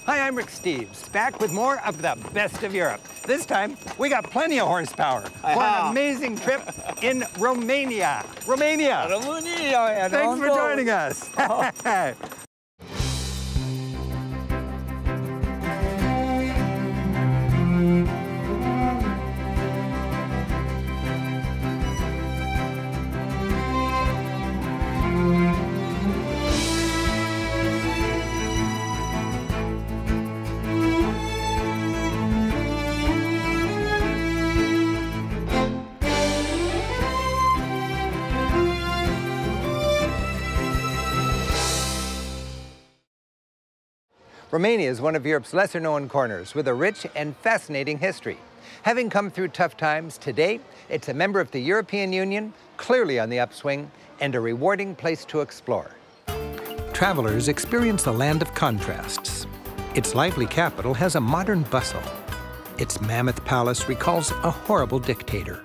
Hi, I'm Rick Steves, back with more of the best of Europe. This time, we got plenty of horsepower for an amazing trip in Romania. Romania! Thanks for joining us. Romania is one of Europe's lesser-known corners with a rich and fascinating history. Having come through tough times, today it's a member of the European Union, clearly on the upswing, and a rewarding place to explore. Travelers experience a land of contrasts. Its lively capital has a modern bustle. Its mammoth palace recalls a horrible dictator.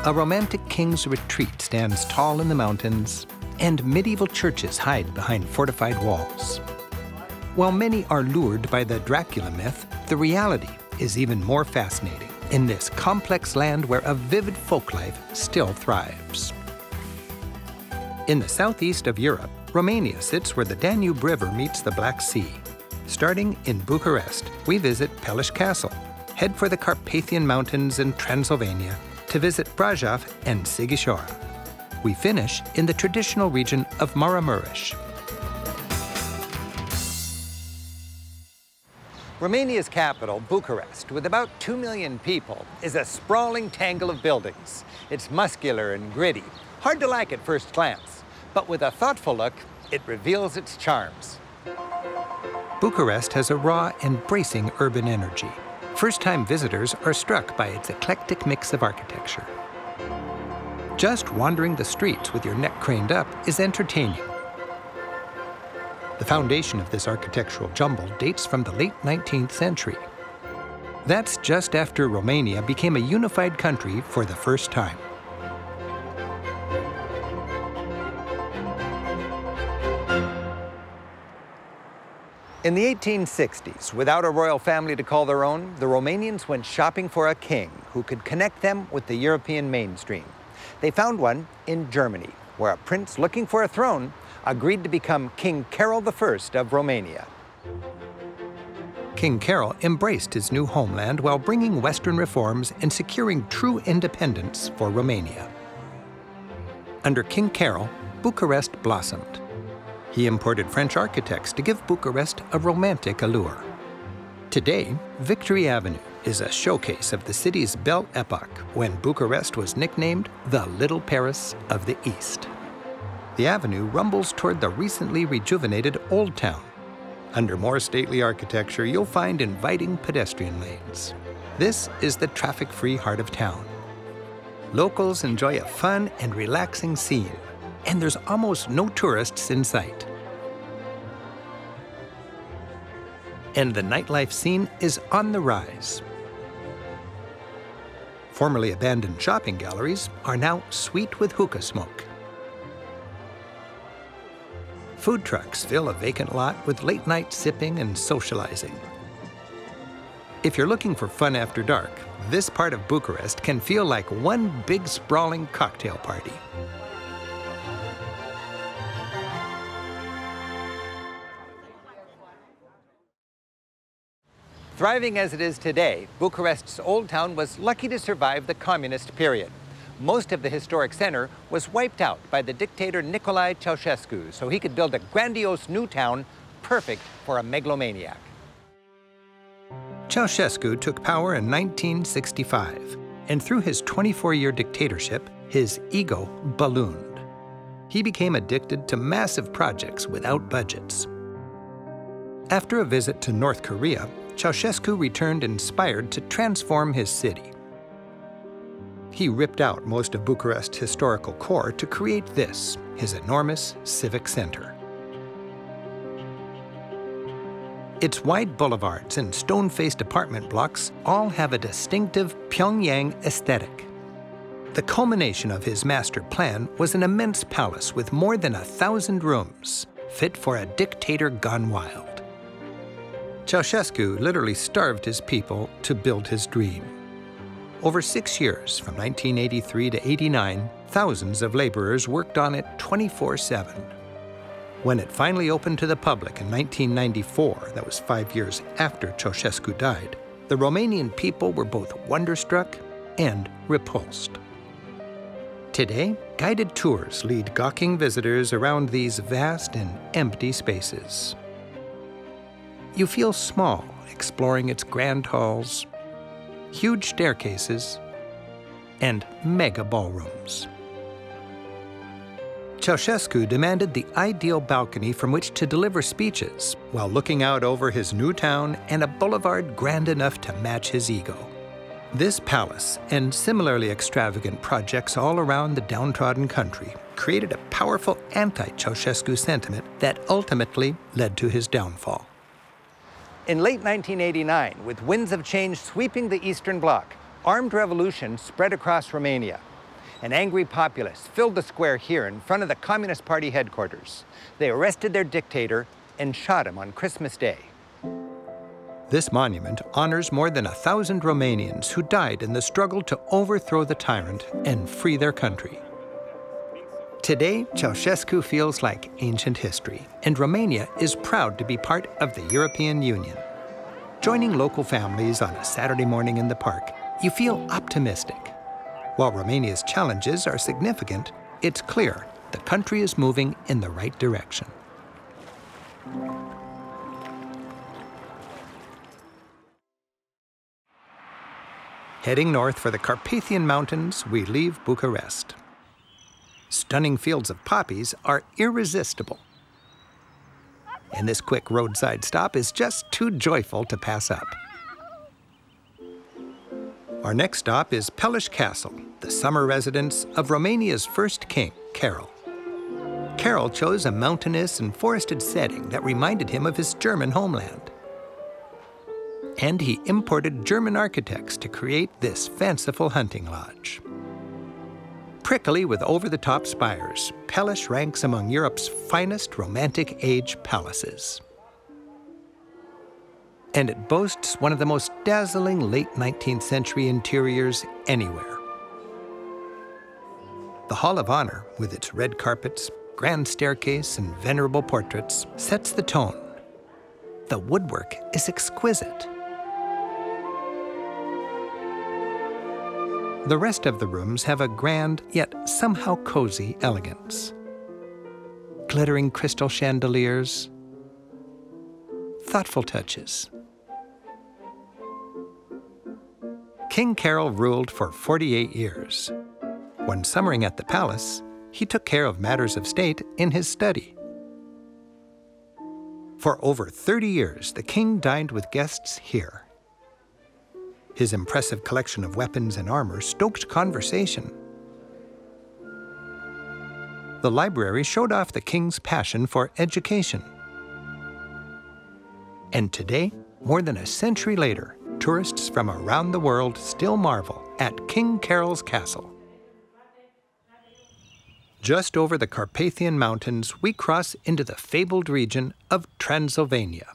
A romantic king's retreat stands tall in the mountains, and medieval churches hide behind fortified walls. While many are lured by the Dracula myth, the reality is even more fascinating in this complex land where a vivid folklife still thrives. In the southeast of Europe, Romania sits where the Danube River meets the Black Sea. Starting in Bucharest, we visit Pelish Castle, head for the Carpathian Mountains in Transylvania to visit Brajov and Sighișoara. We finish in the traditional region of Maramureș. Romania's capital, Bucharest, with about 2 million people, is a sprawling tangle of buildings. It's muscular and gritty, hard to like at first glance, but with a thoughtful look, it reveals its charms. Bucharest has a raw and bracing urban energy. First-time visitors are struck by its eclectic mix of architecture. Just wandering the streets with your neck craned up is entertaining. The foundation of this architectural jumble dates from the late 19th century. That's just after Romania became a unified country for the first time. In the 1860s, without a royal family to call their own, the Romanians went shopping for a king who could connect them with the European mainstream. They found one in Germany, where a prince looking for a throne agreed to become King Carol I of Romania. King Carol embraced his new homeland while bringing Western reforms and securing true independence for Romania. Under King Carol, Bucharest blossomed. He imported French architects to give Bucharest a romantic allure. Today, Victory Avenue is a showcase of the city's Belle Epoque, when Bucharest was nicknamed the Little Paris of the East. The avenue rumbles toward the recently rejuvenated Old Town. Under more stately architecture, you'll find inviting pedestrian lanes. This is the traffic-free heart of town. Locals enjoy a fun and relaxing scene, and there's almost no tourists in sight. And the nightlife scene is on the rise. Formerly abandoned shopping galleries are now sweet with hookah smoke. Food trucks fill a vacant lot with late-night sipping and socializing. If you're looking for fun after dark, this part of Bucharest can feel like one big sprawling cocktail party. Thriving as it is today, Bucharest's Old Town was lucky to survive the communist period. Most of the historic center was wiped out by the dictator Nicolae Ceausescu, so he could build a grandiose new town perfect for a megalomaniac. Ceausescu took power in 1965, and through his 24-year dictatorship, his ego ballooned. He became addicted to massive projects without budgets. After a visit to North Korea, Ceausescu returned inspired to transform his city. He ripped out most of Bucharest's historical core to create this, his enormous civic center. Its wide boulevards and stone-faced apartment blocks all have a distinctive Pyongyang aesthetic. The culmination of his master plan was an immense palace with more than 1,000 rooms, fit for a dictator gone wild. Ceausescu literally starved his people to build his dream. Over 6 years, from 1983 to '89, thousands of laborers worked on it 24/7. When it finally opened to the public in 1994, that was 5 years after Ceausescu died, the Romanian people were both wonderstruck and repulsed. Today, guided tours lead gawking visitors around these vast and empty spaces. You feel small exploring its grand halls, huge staircases, and mega ballrooms. Ceausescu demanded the ideal balcony from which to deliver speeches while looking out over his new town and a boulevard grand enough to match his ego. This palace and similarly extravagant projects all around the downtrodden country created a powerful anti-Ceausescu sentiment that ultimately led to his downfall. In late 1989, with winds of change sweeping the Eastern Bloc, armed revolution spread across Romania. An angry populace filled the square here in front of the Communist Party headquarters. They arrested their dictator and shot him on Christmas Day. This monument honors more than 1,000 Romanians who died in the struggle to overthrow the tyrant and free their country. Today, Ceausescu feels like ancient history, and Romania is proud to be part of the European Union. Joining local families on a Saturday morning in the park, you feel optimistic. While Romania's challenges are significant, it's clear the country is moving in the right direction. Heading north for the Carpathian Mountains, we leave Bucharest. Stunning fields of poppies are irresistible. And this quick roadside stop is just too joyful to pass up. Our next stop is Peliș Castle, the summer residence of Romania's first king, Carol. Carol chose a mountainous and forested setting that reminded him of his German homeland. And he imported German architects to create this fanciful hunting lodge. Prickly with over-the-top spires, Peliș ranks among Europe's finest Romantic Age palaces. And it boasts one of the most dazzling late 19th century interiors anywhere. The Hall of Honor, with its red carpets, grand staircase, and venerable portraits, sets the tone. The woodwork is exquisite. The rest of the rooms have a grand, yet somehow cozy elegance. Glittering crystal chandeliers, thoughtful touches. King Carol ruled for 48 years. When summering at the palace, he took care of matters of state in his study. For over 30 years, the king dined with guests here. His impressive collection of weapons and armor stoked conversation. The library showed off the king's passion for education. And today, more than a century later, tourists from around the world still marvel at King Carol's castle. Just over the Carpathian Mountains, we cross into the fabled region of Transylvania.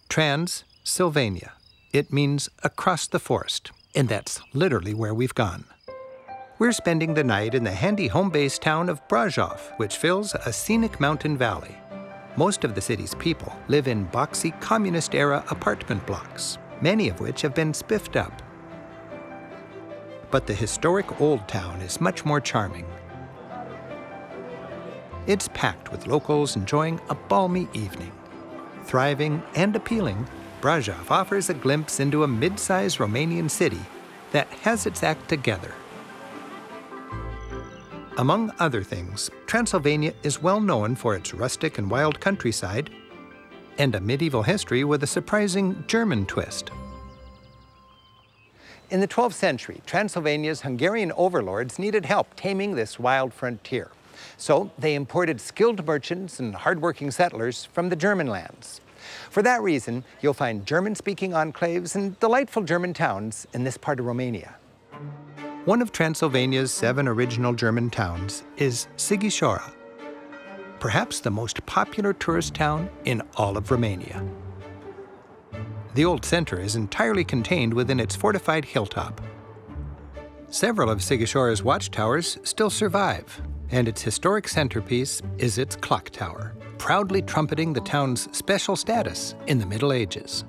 Trans-Sylvania. It means across the forest, and that's literally where we've gone. We're spending the night in the handy home-based town of Brașov, which fills a scenic mountain valley. Most of the city's people live in boxy communist-era apartment blocks, many of which have been spiffed up. But the historic old town is much more charming. It's packed with locals enjoying a balmy evening. Thriving and appealing, Brașov offers a glimpse into a mid-sized Romanian city that has its act together. Among other things, Transylvania is well known for its rustic and wild countryside and a medieval history with a surprising German twist. In the 12th century, Transylvania's Hungarian overlords needed help taming this wild frontier. So they imported skilled merchants and hardworking settlers from the German lands. For that reason, you'll find German-speaking enclaves and delightful German towns in this part of Romania. One of Transylvania's 7 original German towns is Sighișoara, perhaps the most popular tourist town in all of Romania. The old center is entirely contained within its fortified hilltop. Several of Sigishora's watchtowers still survive, and its historic centerpiece is its clock tower, proudly trumpeting the town's special status in the Middle Ages.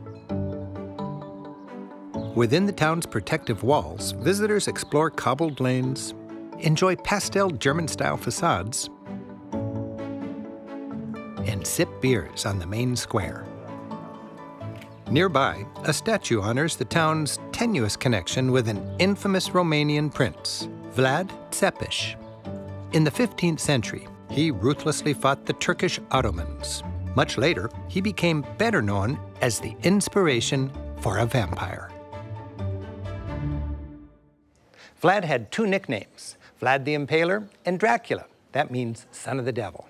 Within the town's protective walls, visitors explore cobbled lanes, enjoy pastel German-style facades, and sip beers on the main square. Nearby, a statue honors the town's tenuous connection with an infamous Romanian prince, Vlad Țepeș. In the 15th century, he ruthlessly fought the Turkish Ottomans. Much later, he became better known as the inspiration for a vampire. Vlad had two nicknames, Vlad the Impaler and Dracula. That means son of the devil.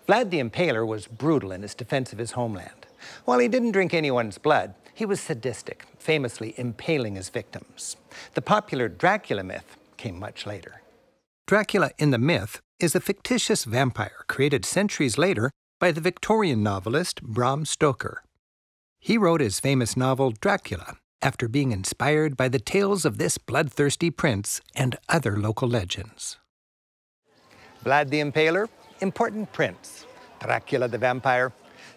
Vlad the Impaler was brutal in his defense of his homeland. While he didn't drink anyone's blood, he was sadistic, famously impaling his victims. The popular Dracula myth came much later. Dracula in the myth is a fictitious vampire created centuries later by the Victorian novelist Bram Stoker. He wrote his famous novel Dracula after being inspired by the tales of this bloodthirsty prince and other local legends. Vlad the Impaler, important prince. Dracula the vampire,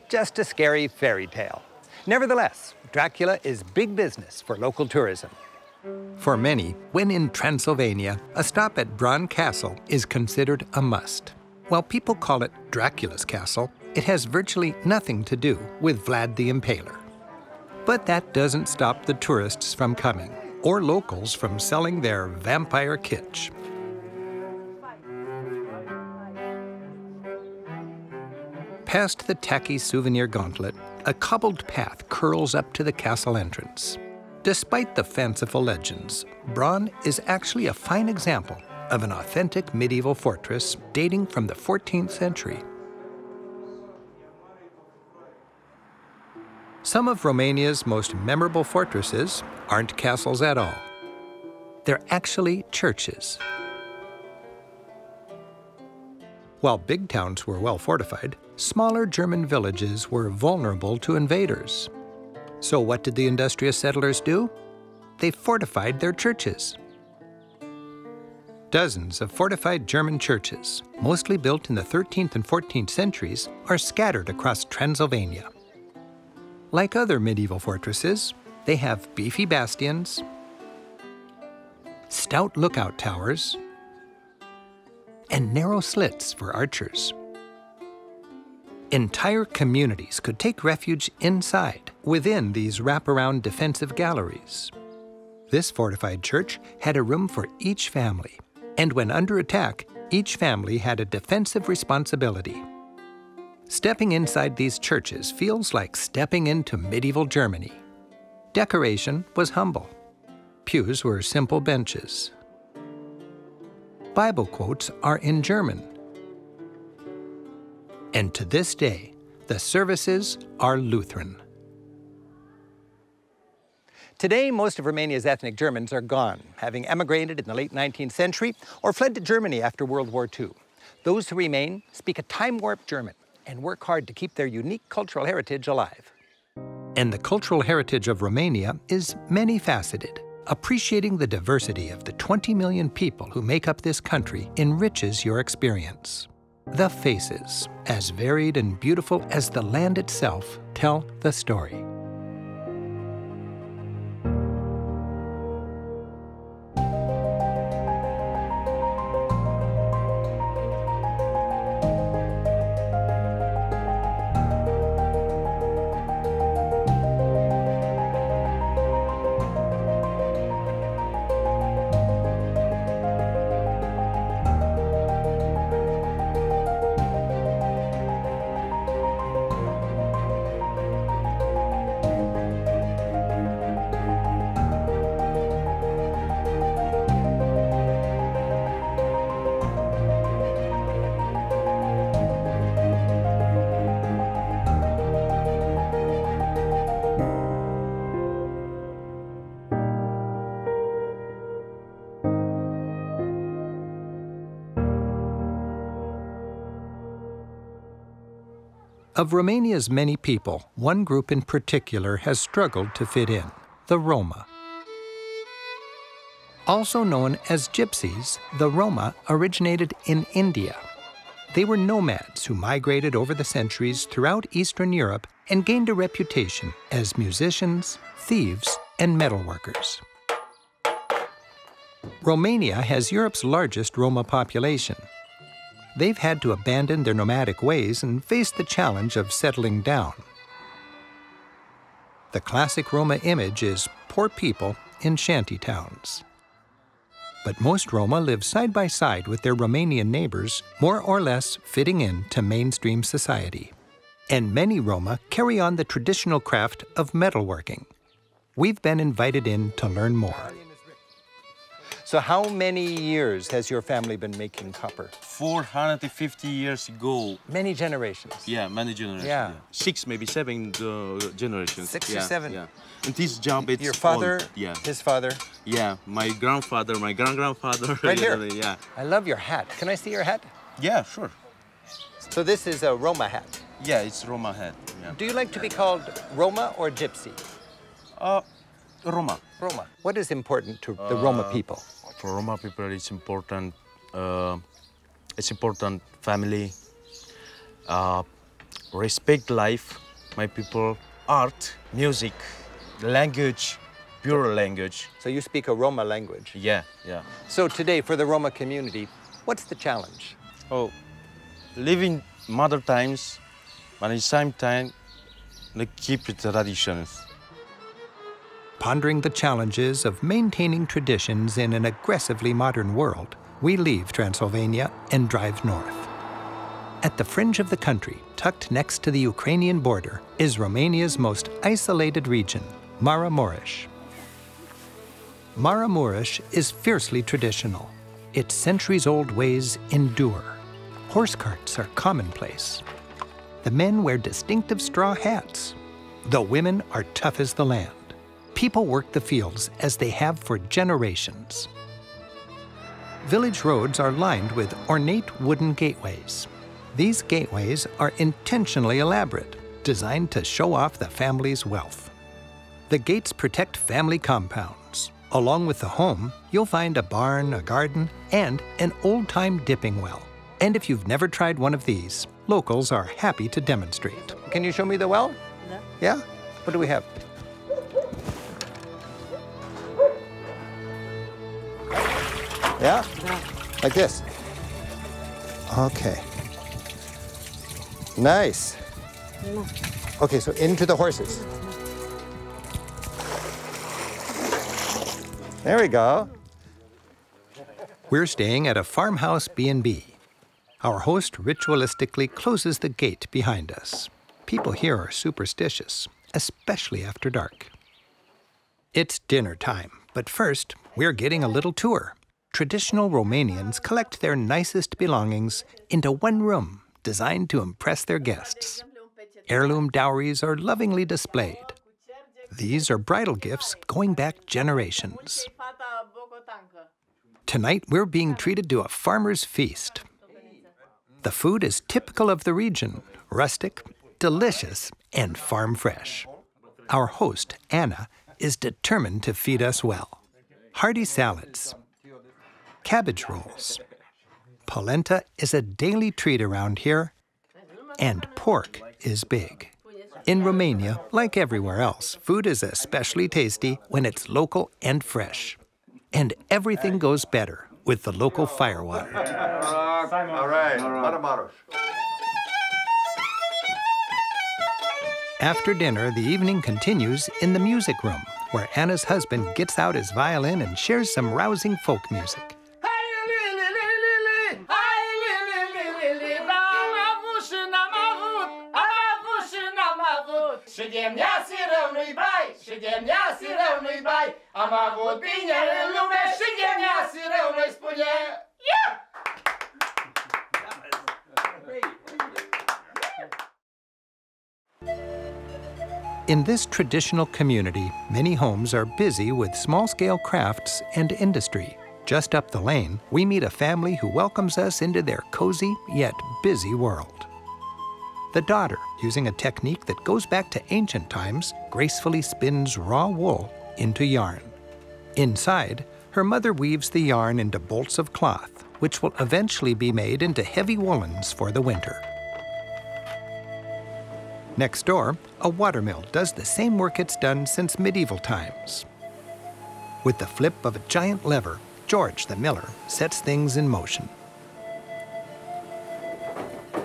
just a scary fairy tale. Nevertheless, Dracula is big business for local tourism. For many, when in Transylvania, a stop at Bran Castle is considered a must. While people call it Dracula's castle, it has virtually nothing to do with Vlad the Impaler. But that doesn't stop the tourists from coming, or locals from selling their vampire kitsch. Past the tacky souvenir gauntlet, a cobbled path curls up to the castle entrance. Despite the fanciful legends, Bran is actually a fine example of an authentic medieval fortress dating from the 14th century. Some of Romania's most memorable fortresses aren't castles at all. They're actually churches. While big towns were well fortified, smaller German villages were vulnerable to invaders. So what did the industrious settlers do? They fortified their churches. Dozens of fortified German churches, mostly built in the 13th and 14th centuries, are scattered across Transylvania. Like other medieval fortresses, they have beefy bastions, stout lookout towers, and narrow slits for archers. Entire communities could take refuge inside, within these wraparound defensive galleries. This fortified church had a room for each family, and when under attack, each family had a defensive responsibility. Stepping inside these churches feels like stepping into medieval Germany. Decoration was humble. Pews were simple benches. Bible quotes are in German. And to this day, the services are Lutheran. Today, most of Romania's ethnic Germans are gone, having emigrated in the late 19th century or fled to Germany after World War II. Those who remain speak a time-warped German and work hard to keep their unique cultural heritage alive. And the cultural heritage of Romania is many-faceted. Appreciating the diversity of the 20 million people who make up this country enriches your experience. The faces, as varied and beautiful as the land itself, tell the story. Of Romania's many people, one group in particular has struggled to fit in: the Roma. Also known as gypsies, the Roma originated in India. They were nomads who migrated over the centuries throughout Eastern Europe and gained a reputation as musicians, thieves, and metalworkers. Romania has Europe's largest Roma population. They've had to abandon their nomadic ways and face the challenge of settling down. The classic Roma image is poor people in shanty towns. But most Roma live side by side with their Romanian neighbors, more or less fitting in to mainstream society. And many Roma carry on the traditional craft of metalworking. We've been invited in to learn more. So how many years has your family been making copper? 450 years ago. Many generations. Yeah, many generations. Yeah. 6, maybe 7 generations. 6 or 7? Yeah. And this job, it's your father, old. Yeah. his father? Yeah, my grandfather, my grand-grandfather. Right here? Yeah. I love your hat. Can I see your hat? Yeah, sure. So this is a Roma hat. Yeah, it's Roma hat. Yeah. Do you like to be called Roma or Gypsy? Roma. Roma. What is important to the Roma people? For Roma people, it's important family, respect life, my people, art, music, language, pure language. So you speak a Roma language? Yeah, yeah. So today, for the Roma community, what's the challenge? Oh, living mother times, but at the same time, keep the traditions. Pondering the challenges of maintaining traditions in an aggressively modern world, we leave Transylvania and drive north. At the fringe of the country, tucked next to the Ukrainian border, is Romania's most isolated region, Maramureș. Maramureș is fiercely traditional. Its centuries-old ways endure. Horse carts are commonplace. The men wear distinctive straw hats. The women are tough as the land. People work the fields as they have for generations. Village roads are lined with ornate wooden gateways. These gateways are intentionally elaborate, designed to show off the family's wealth. The gates protect family compounds. Along with the home, you'll find a barn, a garden, and an old-time dipping well. And if you've never tried one of these, locals are happy to demonstrate. Can you show me the well? No. Yeah? What do we have? Yeah? Like this? Okay. Nice. Okay, so into the horses. There we go. We're staying at a farmhouse B&B. Our host ritualistically closes the gate behind us. People here are superstitious, especially after dark. It's dinner time, but first, we're getting a little tour. Traditional Romanians collect their nicest belongings into one room designed to impress their guests. Heirloom dowries are lovingly displayed. These are bridal gifts going back generations. Tonight, we're being treated to a farmer's feast. The food is typical of the region, rustic, delicious, and farm fresh. Our host, Anna, is determined to feed us well. Hearty salads, cabbage rolls. Polenta is a daily treat around here, and pork is big. In Romania, like everywhere else, food is especially tasty when it's local and fresh. And everything goes better with the local firewater. All right. Maramureș. After dinner, the evening continues in the music room, where Anna's husband gets out his violin and shares some rousing folk music. Și de neasă rău nu-i bai, și de neasă rău nu-i bai. Am avut bine în lume și de neasă rău nu-i spune. In this traditional community, many homes are busy with small-scale crafts and industry. Just up the lane, we meet a family who welcomes us into their cozy yet busy world. The daughter, using a technique that goes back to ancient times, gracefully spins raw wool into yarn. Inside, her mother weaves the yarn into bolts of cloth, which will eventually be made into heavy woolens for the winter. Next door, a watermill does the same work it's done since medieval times. With the flip of a giant lever, George, the miller, sets things in motion.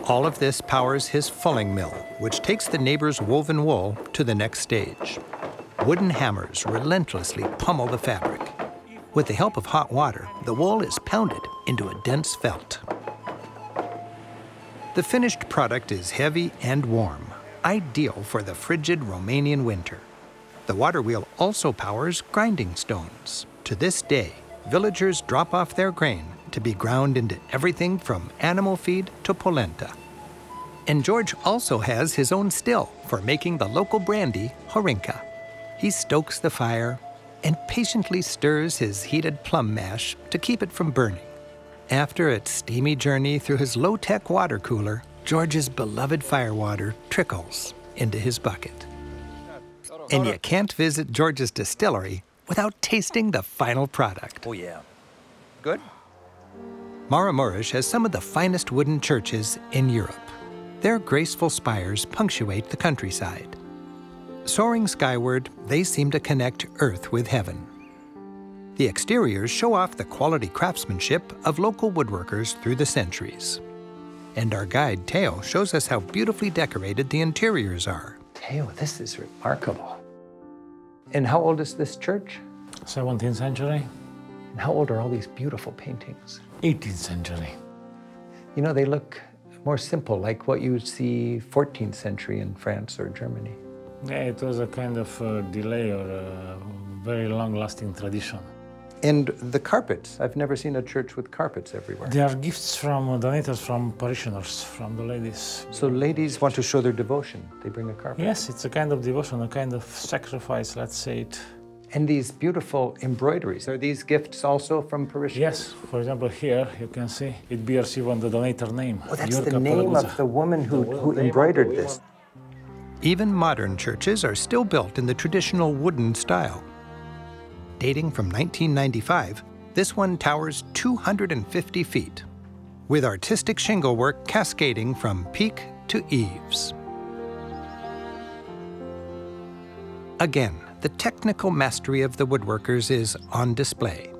All of this powers his fulling mill, which takes the neighbor's woven wool to the next stage. Wooden hammers relentlessly pummel the fabric. With the help of hot water, the wool is pounded into a dense felt. The finished product is heavy and warm, ideal for the frigid Romanian winter. The water wheel also powers grinding stones. To this day, villagers drop off their grain to be ground into everything from animal feed to polenta. And George also has his own still for making the local brandy, Horinka. He stokes the fire and patiently stirs his heated plum mash to keep it from burning. After its steamy journey through his low-tech water cooler, George's beloved firewater trickles into his bucket. And you can't visit George's distillery without tasting the final product. Oh, yeah. Good? Maramuresh has some of the finest wooden churches in Europe. Their graceful spires punctuate the countryside. Soaring skyward, they seem to connect Earth with heaven. The exteriors show off the quality craftsmanship of local woodworkers through the centuries. And our guide, Teo, shows us how beautifully decorated the interiors are. Teo, this is remarkable. And how old is this church? 17th century. And how old are all these beautiful paintings? 18th century. You know, they look more simple, like what you would see 14th century in France or Germany. Yeah, it was a kind of delay or a very long-lasting tradition. And the carpets. I've never seen a church with carpets everywhere. They are gifts from donators, from parishioners, from the ladies. So ladies want to show their devotion. They bring a carpet. Yes, it's a kind of devotion, a kind of sacrifice, let's say it. And these beautiful embroideries, are these gifts also from parishioners? Yes, for example, here you can see it bears even the donator name. Oh, that's the name of the woman who embroidered this. Even modern churches are still built in the traditional wooden style. Dating from 1995, this one towers 250 feet, with artistic shingle work cascading from peak to eaves. Again, the technical mastery of the woodworkers is on display.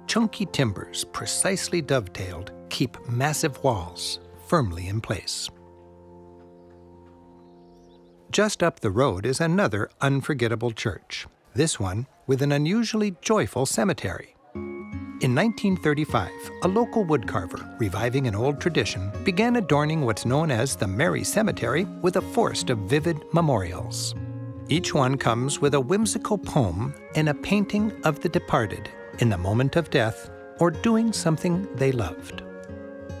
Chunky timbers, precisely dovetailed, keep massive walls firmly in place. Just up the road is another unforgettable church, this one with an unusually joyful cemetery. In 1935, a local woodcarver, reviving an old tradition, began adorning what's known as the Mary Cemetery with a forest of vivid memorials. Each one comes with a whimsical poem and a painting of the departed in the moment of death or doing something they loved.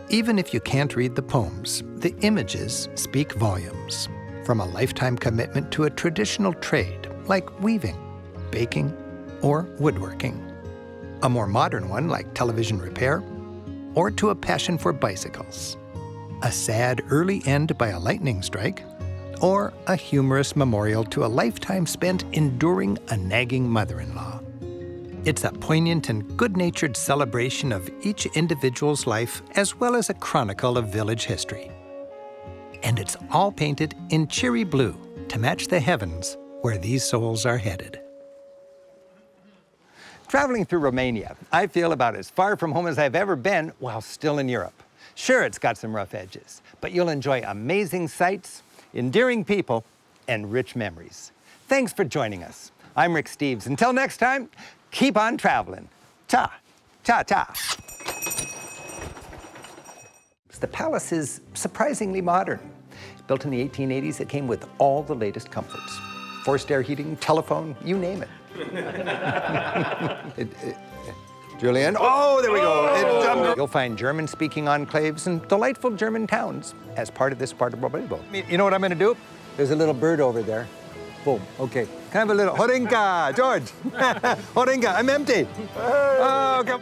Even if you can't read the poems, the images speak volumes. From a lifetime commitment to a traditional trade like weaving, baking, or woodworking. A more modern one like television repair, or to a passion for bicycles. A sad early end by a lightning strike, or a humorous memorial to a lifetime spent enduring a nagging mother-in-law. It's a poignant and good-natured celebration of each individual's life as well as a chronicle of village history. And it's all painted in cherry blue to match the heavens where these souls are headed. Traveling through Romania, I feel about as far from home as I've ever been while still in Europe. Sure, it's got some rough edges, but you'll enjoy amazing sights, endearing people, and rich memories. Thanks for joining us. I'm Rick Steves. Until next time, keep on traveling. Ta, ta, ta. The palace is surprisingly modern. Built in the 1880s, it came with all the latest comforts. Forced air heating, telephone, you name it. Julian, oh, there we go. You'll find German-speaking enclaves and delightful German towns as part of this part of Bilbo. You know what I'm gonna do? There's a little bird over there. Boom, okay. Can I have a little, Horinka, George. Horinka, I'm empty. Oh, come.